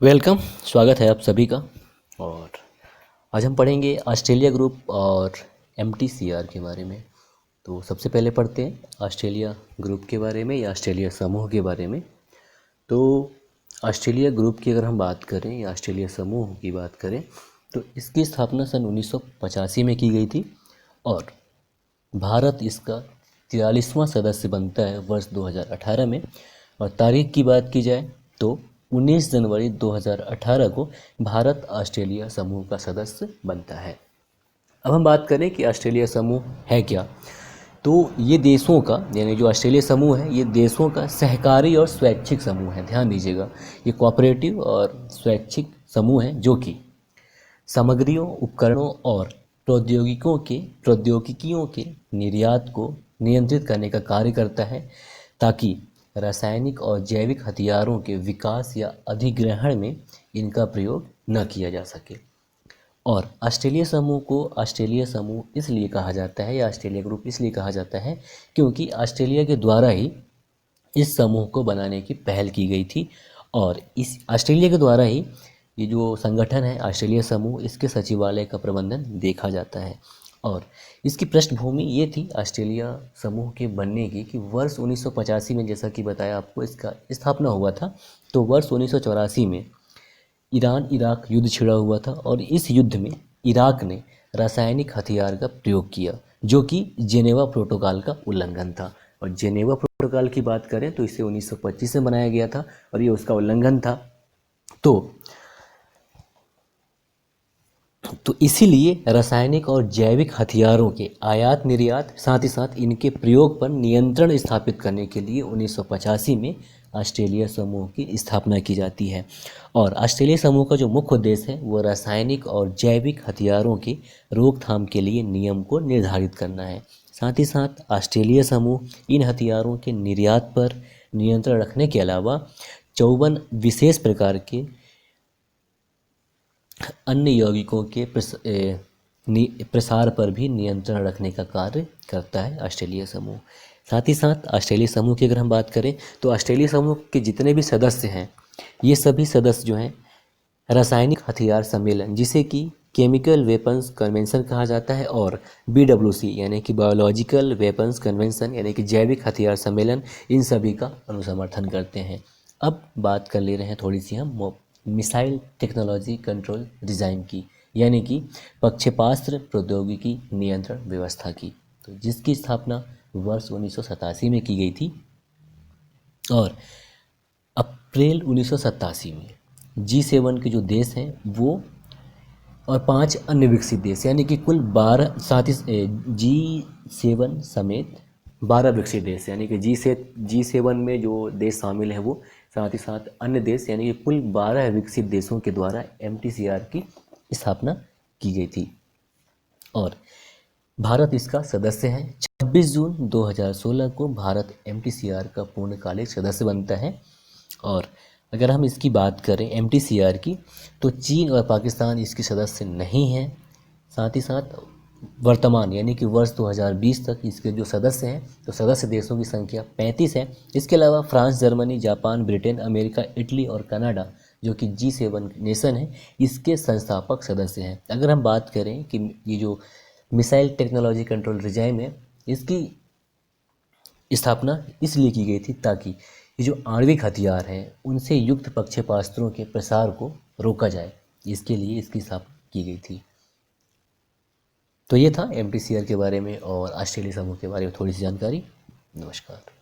Welcome. स्वागत है आप सभी का। और आज हम पढ़ेंगे ऑस्ट्रेलिया ग्रुप और एमटीसीआर के बारे में। तो सबसे पहले पढ़ते हैं ऑस्ट्रेलिया ग्रुप के बारे में या ऑस्ट्रेलिया समूह के बारे में। तो ऑस्ट्रेलिया ग्रुप की अगर हम बात करें या ऑस्ट्रेलिया समूह की बात करें तो इसकी स्थापना सन 1985 में की गई थी और भारत इसका 43वां सदस्य बनता है वर्ष 2018 में। और तारीख की बात की जाए तो 19 जनवरी 2018 को भारत ऑस्ट्रेलिया समूह का सदस्य बनता है। अब हम बात करें कि ऑस्ट्रेलिया समूह है क्या। तो ये देशों का यानी जो ऑस्ट्रेलिया समूह है ये देशों का सहकारी और स्वैच्छिक समूह है। ध्यान दीजिएगा, ये कोऑपरेटिव और स्वैच्छिक समूह है जो कि सामग्रियों, उपकरणों और प्रौद्योगिकियों के निर्यात को नियंत्रित करने का कार्य करता है ताकि रासायनिक और जैविक हथियारों के विकास या अधिग्रहण में इनका प्रयोग न किया जा सके। और ऑस्ट्रेलिया समूह को ऑस्ट्रेलिया समूह इसलिए कहा जाता है या ऑस्ट्रेलिया ग्रुप इसलिए कहा जाता है क्योंकि ऑस्ट्रेलिया के द्वारा ही इस समूह को बनाने की पहल की गई थी। और इस ऑस्ट्रेलिया के द्वारा ही ये जो संगठन है ऑस्ट्रेलिया समूह, इसके सचिवालय का प्रबंधन देखा जाता है। और इसकी पृष्ठभूमि ये थी ऑस्ट्रेलिया समूह के बनने की कि वर्ष 1985 में, जैसा कि बताया आपको, इसका स्थापना हुआ था। तो वर्ष 1984 में ईरान इराक युद्ध छिड़ा हुआ था और इस युद्ध में इराक ने रासायनिक हथियार का प्रयोग किया जो कि जेनेवा प्रोटोकॉल का उल्लंघन था। और जेनेवा प्रोटोकॉल की बात करें तो इसे 1925 में बनाया गया था और ये उसका उल्लंघन था। तो इसीलिए रासायनिक और जैविक हथियारों के आयात निर्यात, साथ ही साथ इनके प्रयोग पर नियंत्रण स्थापित करने के लिए 1985 में ऑस्ट्रेलिया समूह की स्थापना की जाती है। और ऑस्ट्रेलिया समूह का जो मुख्य उद्देश्य है वो रासायनिक और जैविक हथियारों की रोकथाम के लिए नियम को निर्धारित करना है। साथ ही साथ ऑस्ट्रेलिया समूह इन हथियारों के निर्यात पर नियंत्रण रखने के अलावा 54 विशेष प्रकार के अन्य यौगिकों के प्रसार पर भी नियंत्रण रखने का कार्य करता है ऑस्ट्रेलिया समूह। साथ ही साथ ऑस्ट्रेलिया समूह की अगर हम बात करें तो ऑस्ट्रेलिया समूह के जितने भी सदस्य हैं ये सभी सदस्य जो हैं रासायनिक हथियार सम्मेलन, जिसे कि केमिकल वेपन्स कन्वेंशन कहा जाता है, और BWC यानी कि बायोलॉजिकल वेपन्स कन्वेंशन यानी कि जैविक हथियार सम्मेलन, इन सभी का अनुसमर्थन करते हैं। अब बात कर ले रहे हैं थोड़ी सी हम मिसाइल टेक्नोलॉजी कंट्रोल डिज़ाइन की, यानी कि प्रक्षेपास्त्र प्रौद्योगिकी नियंत्रण व्यवस्था की, तो जिसकी स्थापना वर्ष 1987 में की गई थी। और अप्रैल 1987 में G7 के जो देश हैं वो और 5 अन्य विकसित देश यानी कि कुल 12, साथ ही G7 समेत 12 विकसित देश यानी कि G7 में जो देश शामिल हैं वो, साथ ही साथ अन्य देश यानी कि कुल 12 विकसित देशों के द्वारा MTCR की स्थापना की गई थी। और भारत इसका सदस्य है। 26 जून 2016 को भारत MTCR का पूर्णकालिक सदस्य बनता है। और अगर हम इसकी बात करें MTCR की तो चीन और पाकिस्तान इसके सदस्य नहीं हैं। साथ ही साथ वर्तमान यानी कि वर्ष 2020 तक इसके जो सदस्य हैं तो सदस्य देशों की संख्या 35 है। इसके अलावा France, Germany, Japan, Britain, America, Italy और कनाडा जो कि G7 नेशन है इसके संस्थापक सदस्य हैं। अगर हम बात करें कि ये जो मिसाइल टेक्नोलॉजी कंट्रोल रिजाइम है इसकी स्थापना इसलिए की गई थी ताकि ये जो आणविक हथियार हैं उनसे युक्त प्रक्षेपास्त्रों के प्रसार को रोका जाए, इसके लिए इसकी स्थापना की गई थी। तो ये था MTCR के बारे में और ऑस्ट्रेलिया समूह के बारे में थोड़ी सी जानकारी। नमस्कार।